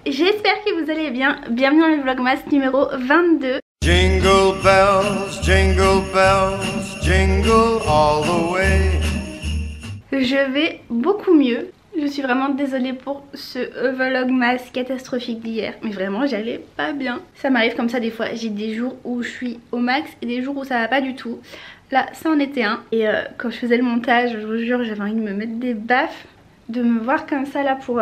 j'espère que vous allez bien. Bienvenue dans le vlogmas numéro 22. Jingle bells, jingle all the way. Je vais beaucoup mieux. Je suis vraiment désolée pour ce vlogmas catastrophique d'hier. Mais vraiment j'allais pas bien. Ça m'arrive comme ça des fois. J'ai des jours où je suis au max et des jours où ça va pas du tout. Là ça en était un. Et quand je faisais le montage, je vous jure j'avais envie de me mettre des baffes. De me voir comme ça là pour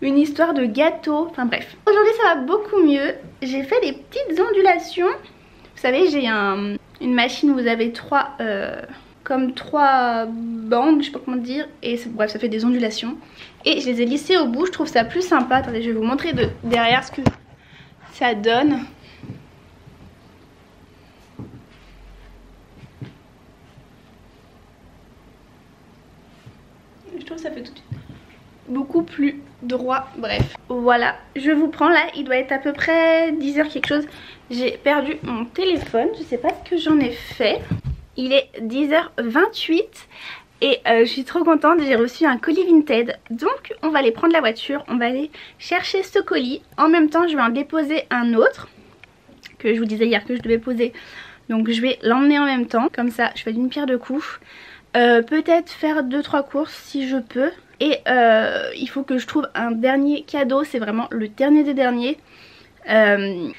une histoire de gâteau. Enfin bref. Aujourd'hui ça va beaucoup mieux. J'ai fait des petites ondulations. Vous savez j'ai une machine où vous avez trois bandes, je sais pas comment dire, et bref ça fait des ondulations et je les ai lissées au bout. Je trouve ça plus sympa. Attendez, je vais vous montrer de derrière ce que ça donne. Je trouve que ça fait tout de suite beaucoup plus droit. Bref, voilà, je vous prends là, il doit être à peu près 10h quelque chose. J'ai perdu mon téléphone, je sais pas ce que j'en ai fait. Il est 10h28 et je suis trop contente, j'ai reçu un colis Vinted. Donc on va aller prendre la voiture, on va aller chercher ce colis. En même temps je vais en déposer un autre que je vous disais hier que je devais poser. Donc je vais l'emmener en même temps, comme ça je fais d'une pierre deux coups. Peut-être faire 2-3 courses si je peux. Et il faut que je trouve un dernier cadeau, c'est vraiment le dernier des derniers. En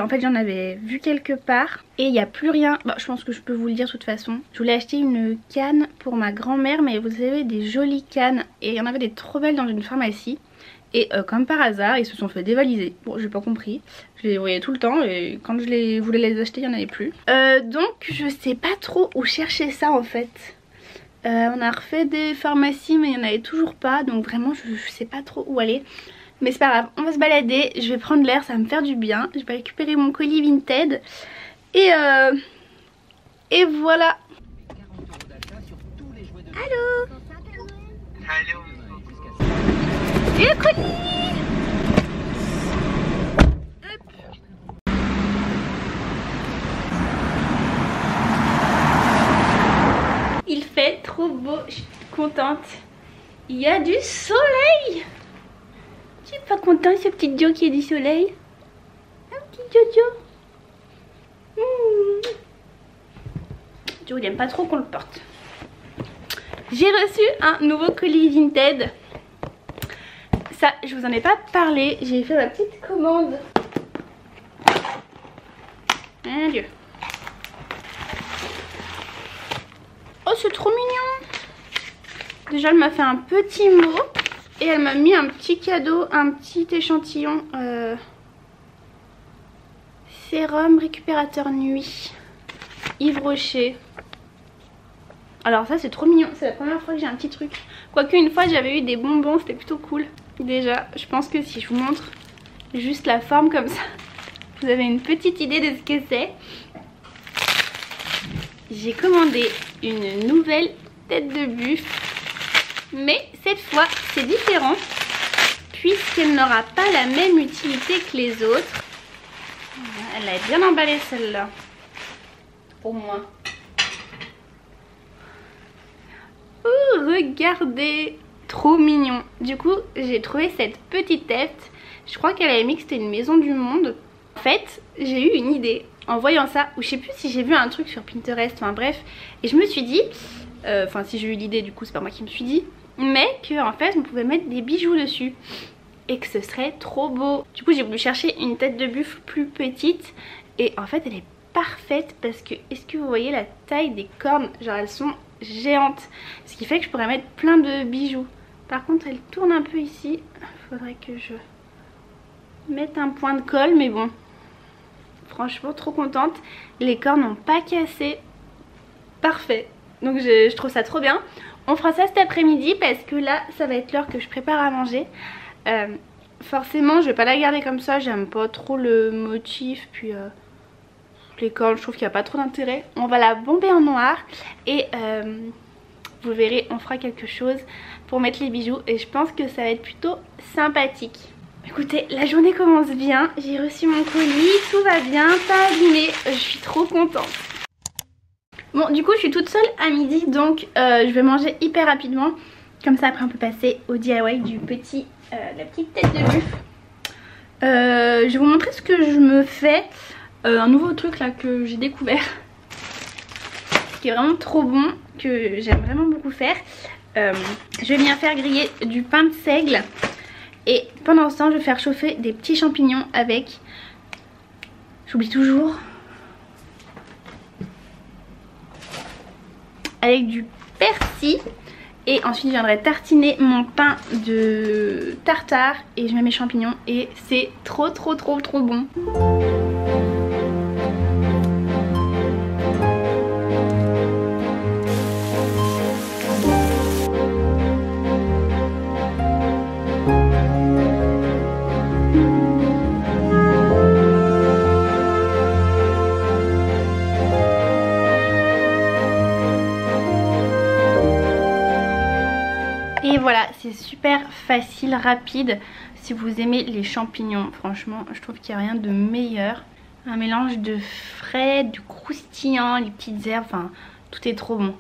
fait j'en avais vu quelque part et il n'y a plus rien. Bah, je pense que je peux vous le dire de toute façon. Je voulais acheter une canne pour ma grand-mère, mais vous savez des jolies cannes, et il y en avait des trop belles dans une pharmacie. Et comme par hasard ils se sont fait dévaliser. Bon j'ai pas compris, je les voyais tout le temps et quand je voulais les acheter il n'y en avait plus. Donc je sais pas trop où chercher ça en fait. On a refait des pharmacies mais il n'y en avait toujours pas, donc vraiment je sais pas trop où aller. Mais c'est pas grave, on va se balader, je vais prendre l'air, ça va me faire du bien. Je vais récupérer mon colis Vinted et voilà. Allô. Allô. Et le colis. Hop. Il fait trop beau, je suis contente. Il y a du soleil. Tu es pas content ce petit Joe qui est du soleil? Un petit Jojo. Joe il aime pas trop qu'on le porte. J'ai reçu un nouveau colis Vinted. Ça je vous en ai pas parlé. J'ai fait ma petite commande. Mon Dieu. Oh c'est trop mignon. Déjà elle m'a fait un petit mot. Et elle m'a mis un petit cadeau, un petit échantillon sérum récupérateur nuit Yves Rocher. Alors ça c'est trop mignon, c'est la première fois que j'ai un petit truc. Quoique une fois j'avais eu des bonbons, c'était plutôt cool. Déjà je pense que si je vous montre juste la forme comme ça, vous avez une petite idée de ce que c'est. J'ai commandé une nouvelle tête de buffle. Mais cette fois c'est différent puisqu'elle n'aura pas la même utilité que les autres. Elle a bien emballé celle-là pour moi. Oh regardez, trop mignon. Du coup j'ai trouvé cette petite tête. Je crois qu'elle avait mis que c'était une maison du monde. En fait j'ai eu une idée en voyant ça, ou je sais plus si j'ai vu un truc sur Pinterest, enfin bref. Et je me suis dit, enfin si j'ai eu l'idée du coup c'est pas moi qui me suis dit, mais que en fait on pouvait mettre des bijoux dessus et que ce serait trop beau. Du coup j'ai voulu chercher une tête de buffle plus petite et en fait elle est parfaite parce que, est-ce que vous voyez la taille des cornes? Genre elles sont géantes, ce qui fait que je pourrais mettre plein de bijoux. Par contre elle tourne un peu ici, faudrait que je mette un point de colle, mais bon, franchement trop contente. Les cornes n'ont pas cassé, parfait. Donc je trouve ça trop bien. On fera ça cet après-midi parce que là ça va être l'heure que je prépare à manger. Forcément je vais pas la garder comme ça, j'aime pas trop le motif, puis les cornes je trouve qu'il n'y a pas trop d'intérêt. On va la bomber en noir et vous verrez on fera quelque chose pour mettre les bijoux et je pense que ça va être plutôt sympathique. Écoutez, la journée commence bien, j'ai reçu mon colis, tout va bien, pas abîmé, je suis trop contente. Bon du coup je suis toute seule à midi donc je vais manger hyper rapidement Comme ça après on peut passer au DIY du petit, la petite tête de buffle. Je vais vous montrer ce que je me fais. Un nouveau truc là que j'ai découvert, qui est vraiment trop bon, que j'aime vraiment beaucoup faire. Je vais bien faire griller du pain de seigle. Et pendant ce temps je vais faire chauffer des petits champignons avec, j'oublie toujours, avec du persil. Et ensuite je viendrai tartiner mon pain de tartare et je mets mes champignons et c'est trop bon. Et voilà, c'est super facile, rapide. Si vous aimez les champignons, franchement, je trouve qu'il n'y a rien de meilleur. Un mélange de frais, du croustillant, les petites herbes, enfin, tout est trop bon.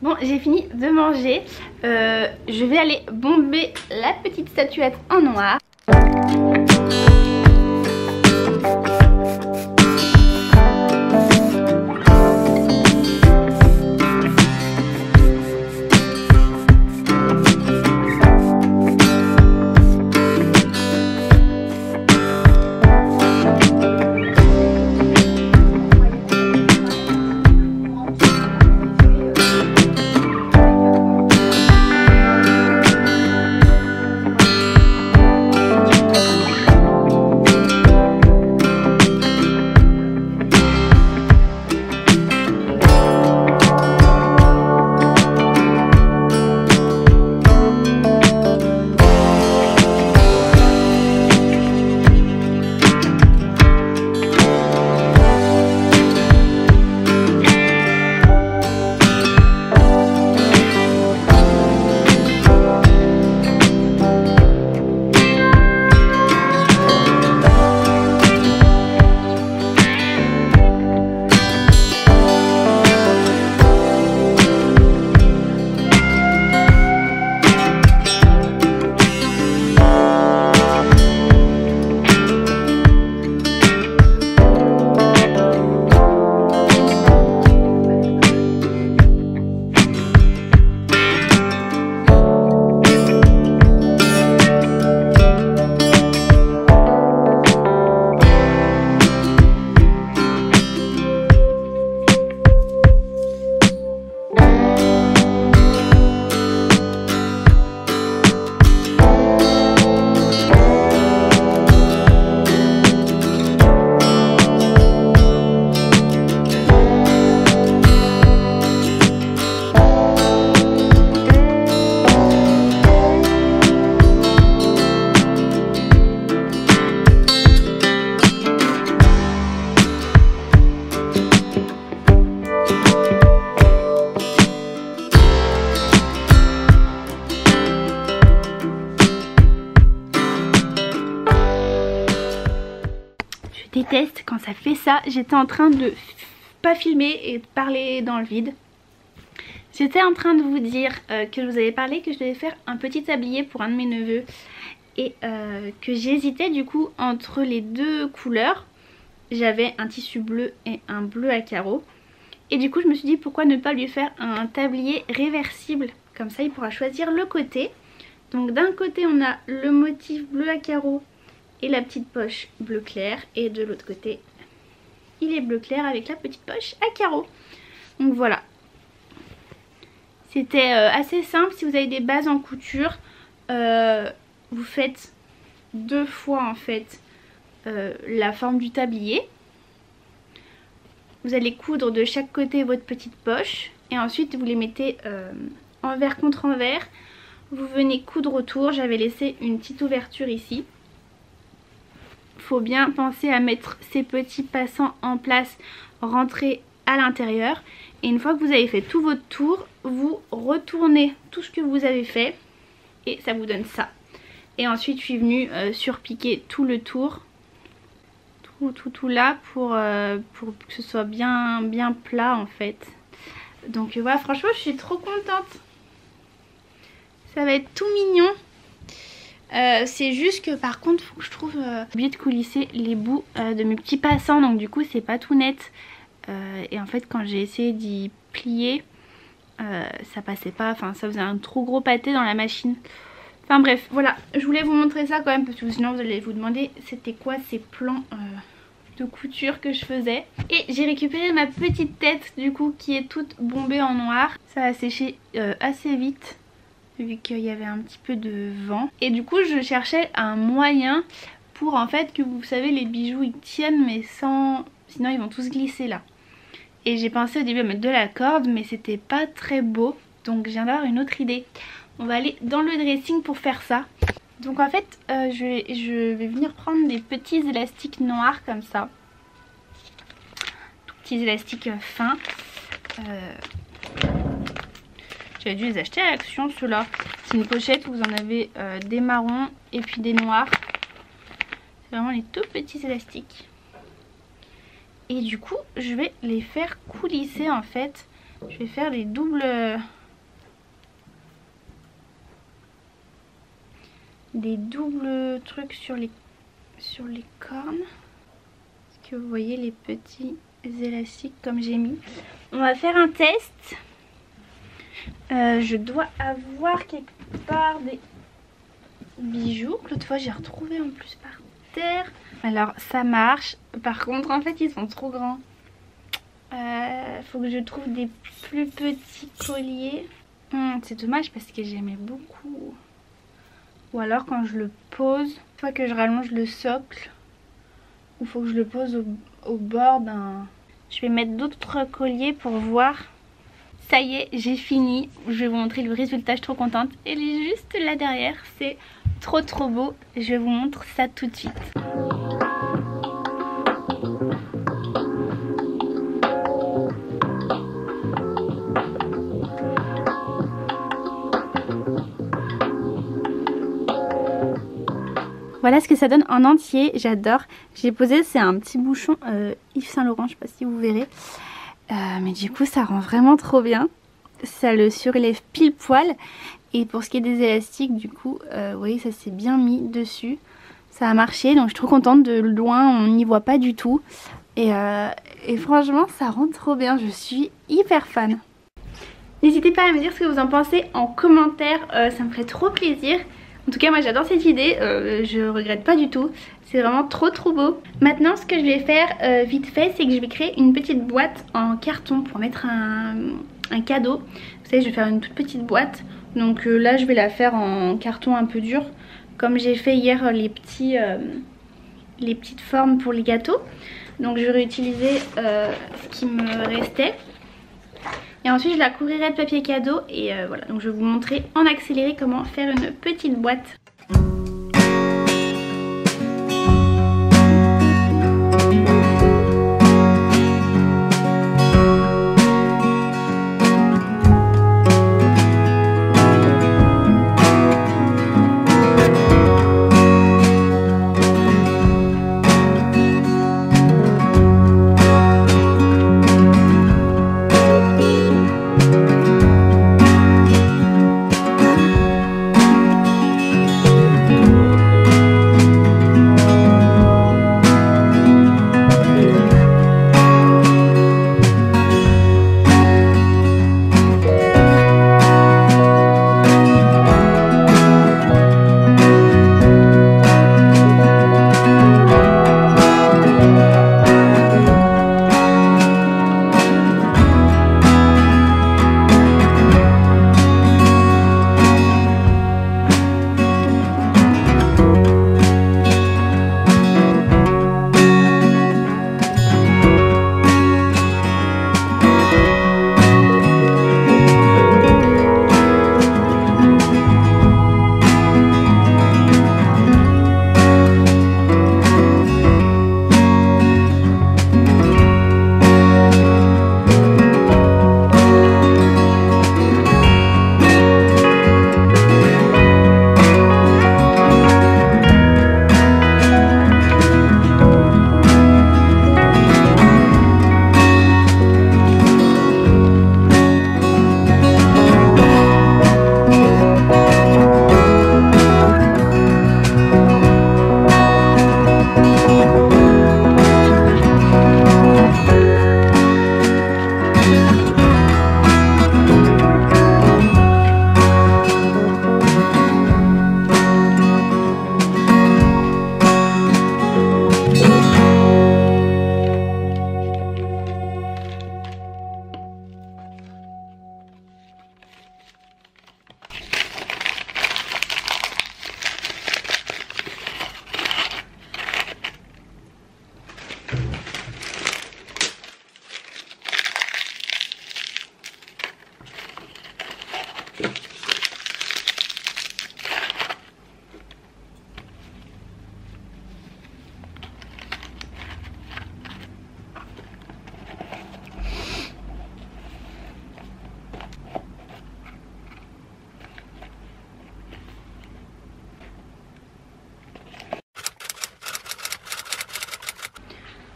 Bon, j'ai fini de manger. Je vais aller bomber la petite statuette en noir. Je déteste quand ça fait ça. J'étais en train de pas filmer et de parler dans le vide. J'étais en train de vous dire que je vous avais parlé que je devais faire un petit tablier pour un de mes neveux. Et que j'hésitais du coup entre les deux couleurs. J'avais un tissu bleu et un bleu à carreaux. Et du coup je me suis dit pourquoi ne pas lui faire un tablier réversible. Comme ça il pourra choisir le côté. Donc d'un côté on a le motif bleu à carreaux et la petite poche bleu clair. Et de l'autre côté il est bleu clair avec la petite poche à carreaux. Donc voilà. C'était assez simple. Si vous avez des bases en couture, vous faites deux fois en fait la forme du tablier. Vous allez coudre de chaque côté votre petite poche et ensuite vous les mettez envers contre envers. Vous venez coudre autour. J'avais laissé une petite ouverture ici. Il faut bien penser à mettre ces petits passants en place, rentrer à l'intérieur. Et une fois que vous avez fait tout votre tour, vous retournez tout ce que vous avez fait et ça vous donne ça. Et ensuite je suis venue surpiquer tout le tour, tout là pour que ce soit bien plat en fait. Donc voilà, franchement je suis trop contente. Ça va être tout mignon. C'est juste que par contre faut que je trouve j'ai oublié de coulisser les bouts de mes petits passants, donc du coup c'est pas tout net. Et en fait quand j'ai essayé d'y plier ça passait pas, enfin ça faisait un trop gros pâté dans la machine. Enfin bref, voilà, je voulais vous montrer ça quand même parce que sinon vous allez vous demander c'était quoi ces plans de couture que je faisais. Et j'ai récupéré ma petite tête du coup qui est toute bombée en noir. Ça a séché assez vite vu qu'il y avait un petit peu de vent. Et du coup je cherchais un moyen pour en fait que vous savez les bijoux ils tiennent mais sans... sinon ils vont tous glisser là. Et j'ai pensé au début à mettre de la corde mais c'était pas très beau. Donc je viens d'avoir une autre idée. On va aller dans le dressing pour faire ça. Donc en fait je vais venir prendre des petits élastiques noirs comme ça. Tout petits élastiques fins. J'avais dû les acheter à l'Action ceux-là. C'est une pochette où vous en avez des marrons et puis des noirs. C'est vraiment les tout petits élastiques. Et du coup je vais les faire coulisser en fait. Je vais faire des doubles trucs sur les cornes. Est-ce que vous voyez les petits élastiques comme j'ai mis? On va faire un test. Je dois avoir quelque part des bijoux que l'autre fois j'ai retrouvé en plus par terre. Alors ça marche. Par contre en fait ils sont trop grands. Faut que je trouve des plus petits colliers. C'est dommage parce que j'aimais beaucoup. Ou alors quand je le pose, une fois que je rallonge le socle, ou faut que je le pose au bord d'un... Je vais mettre d'autres colliers pour voir. Ça y est, j'ai fini. Je vais vous montrer le résultat, je suis trop contente. Elle est juste là derrière, c'est trop beau. Je vous montre ça tout de suite. Voilà ce que ça donne en entier, j'adore. J'ai posé, c'est un petit bouchon Yves Saint Laurent, je sais pas si vous verrez. Mais du coup ça rend vraiment trop bien. Ça le surélève pile poil. Et pour ce qui est des élastiques, du coup, vous voyez, ça s'est bien mis dessus. Ça a marché, donc je suis trop contente. De loin, on n'y voit pas du tout. Et franchement, ça rend trop bien. Je suis hyper fan. N'hésitez pas à me dire ce que vous en pensez en commentaire. Ça me ferait trop plaisir. En tout cas moi j'adore cette idée, je regrette pas du tout, c'est vraiment trop beau. Maintenant ce que je vais faire vite fait, c'est que je vais créer une petite boîte en carton pour mettre un cadeau. Vous savez, je vais faire une toute petite boîte, donc là je vais la faire en carton un peu dur, comme j'ai fait hier les petites formes pour les gâteaux. Donc je vais réutiliser ce qui me restait. Et ensuite je la couvrirai de papier cadeau et voilà, donc je vais vous montrer en accéléré comment faire une petite boîte.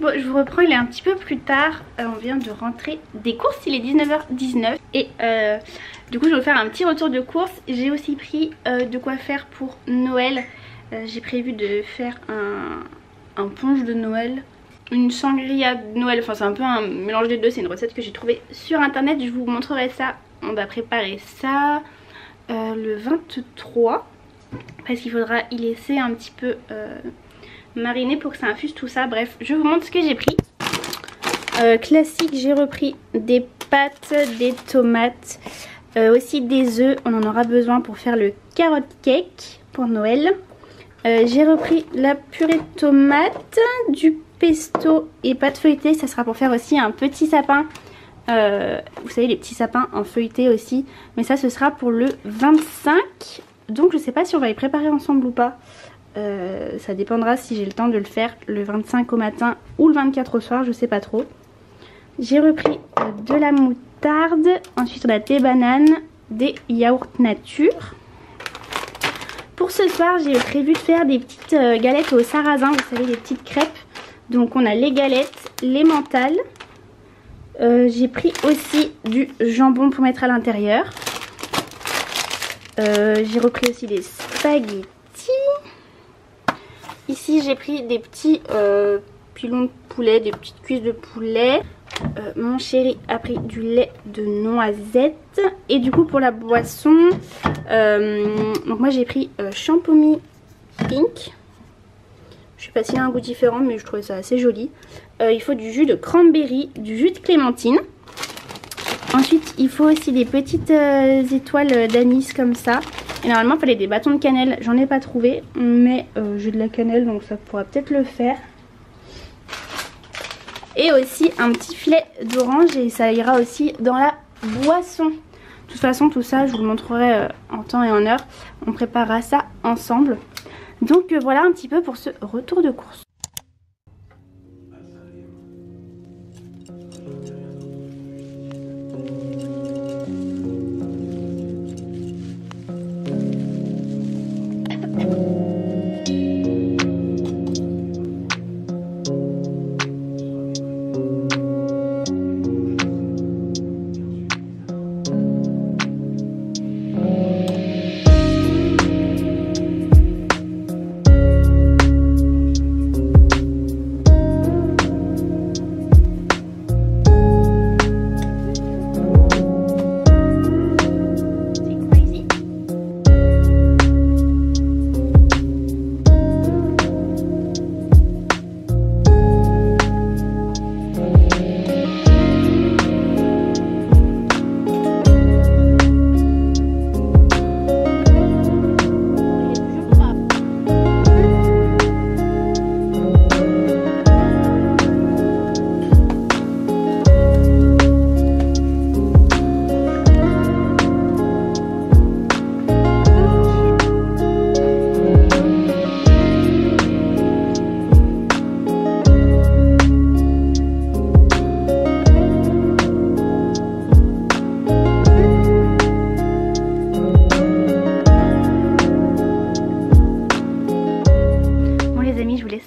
Bon, je vous reprends, il est un petit peu plus tard, on vient de rentrer des courses, il est 19h19 et du coup je vais vous faire un petit retour de courses. J'ai aussi pris de quoi faire pour Noël. J'ai prévu de faire un punch de Noël, une sangria de Noël, enfin c'est un peu un mélange des deux, c'est une recette que j'ai trouvée sur internet, je vous montrerai ça. On va préparer ça le 23 parce qu'il faudra y laisser un petit peu mariner pour que ça infuse tout ça. Bref, je vous montre ce que j'ai pris. Classique, j'ai repris des pâtes, des tomates, aussi des œufs, on en aura besoin pour faire le carrot cake pour Noël. J'ai repris la purée de tomates, du pesto et pâte feuilletée, ça sera pour faire aussi un petit sapin. Vous savez, les petits sapins en feuilleté aussi, mais ça ce sera pour le 25, donc je sais pas si on va les préparer ensemble ou pas. Ça dépendra si j'ai le temps de le faire le 25 au matin ou le 24 au soir, je sais pas trop. J'ai repris de la moutarde, ensuite on a des bananes, des yaourts nature. Pour ce soir j'ai prévu de faire des petites galettes au sarrasin, vous savez, les petites crêpes. Donc on a les galettes, les mentales. J'ai pris aussi du jambon pour mettre à l'intérieur. J'ai repris aussi des spaghettis. Ici j'ai pris des petits pilons de poulet, des petites cuisses de poulet. Mon chéri a pris du lait de noisette. Et du coup pour la boisson, donc moi j'ai pris champomy pink. Je sais pas s'il a un goût différent mais je trouvais ça assez joli. Il faut du jus de cranberry, du jus de clémentine. Ensuite il faut aussi des petites étoiles d'anis comme ça. Et normalement il fallait des bâtons de cannelle, j'en ai pas trouvé, mais j'ai de la cannelle donc ça pourra peut-être le faire. Et aussi un petit filet d'orange et ça ira aussi dans la boisson. De toute façon tout ça je vous le montrerai en temps et en heure, on préparera ça ensemble. Donc voilà un petit peu pour ce retour de course.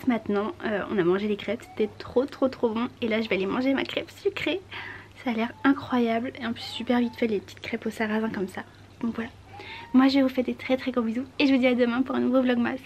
Maintenant on a mangé les crêpes, c'était trop bon et là je vais aller manger ma crêpe sucrée. Ça a l'air incroyable et en plus super vite fait les petites crêpes au sarrasin comme ça. Donc voilà, moi je vous fais des très gros bisous et je vous dis à demain pour un nouveau vlogmas.